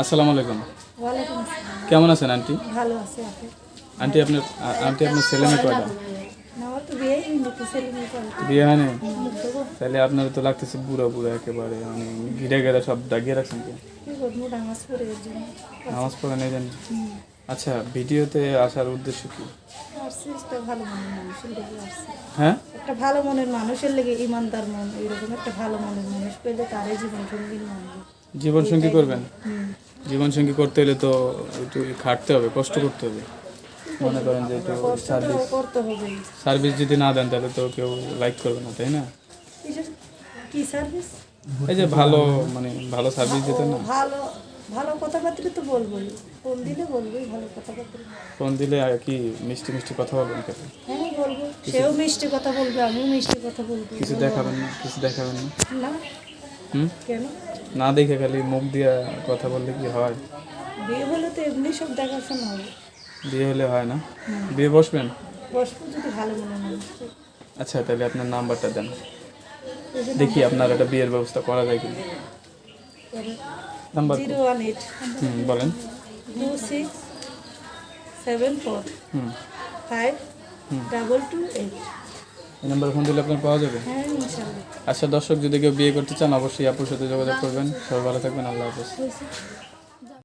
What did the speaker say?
আসসালামু আলাইকুম। ওয়ালাইকুম আসসালাম। কেমন আছেন আন্টি? ভালো আছে আপনি? আপনার ছেলে মেয়ে কয়টা? না, আমার তো বিয়ে হয়নি, তো ছেলে মেয়ে করে। বিয়ে হয়নি? মুগ্ধ তাহলে আপনার তো লাগতেছে বুড়া বুড়া একেবারে, মানে ঘিরে ঘিরে সব দাগিয়ে রাখছেন কি? কি করবো, নামাজ পড়ে এর জন্য। নামাজ পড়ে নেই জানি। আচ্ছা, ভিডিওতে আসার উদ্দেশ্য কি? আসছি একটা ভালো মনের মানুষের লেগে আসছি। হ্যাঁ, একটা ভালো মনের মানুষের লেগে, ইমানদার মন, এরকম একটা ভালো মনের মানুষ পেলে তারই জীবন সঙ্গী মানবে। জীবন সঙ্গী করবেন? হুম। জীবন সঙ্গী করতে হলে তো একটু খাটতে হবে, কষ্ট করতে হবে। মনে করেন যে একটু কষ্ট তো করতে হবে। সার্ভিস যদি না দেন তাহলে তো কেউ লাইক করবে না, তাই না? কি সার্ভিস? এই যে ভালো, মানে ভালো সার্ভিস দিতে না। ভালো ভালো কথাবার্তা তো বলবোই, ফোন দিলে বলবোই ভালো কথাবার্তা। ফোন দিলে আর কি মিষ্টি মিষ্টি কথা বলবেন কেন? হ্যাঁ বলবো, সেও মিষ্টি কথা বলবে, আমিও মিষ্টি কথা বলবো। কিছু দেখাবেন না? কিছু দেখাবেন না? না, হুম? কেন? না দেখে খালি মুখ দিয়া কথা বললে কি হয়? বিয়ে হলে তো এমনি সব দেখাশোনা হবে। বিয়ে হলে হয় না? বিয়ে বসবেন? বসবো যদি ভালো মনে মানুষ। আচ্ছা, তাহলে আপনার নাম্বারটা দেন, দেখি আপনার একটা বিয়ের ব্যবস্থা করা যায় কিনা। নাম্বার 018 বলেন। 2674 হুম 5228। এই নাম্বারে ফোন দিলে আপনার পাওয়া যাবে। হ্যাঁ ইনশাল্লাহ। আচ্ছা দর্শক, যদি কেউ বিয়ে করতে চান অবশ্যই আপুর সাথে যোগাযোগ করবেন। সবাই ভালো থাকবেন, আল্লাহ হাফেজ। হয়েছে।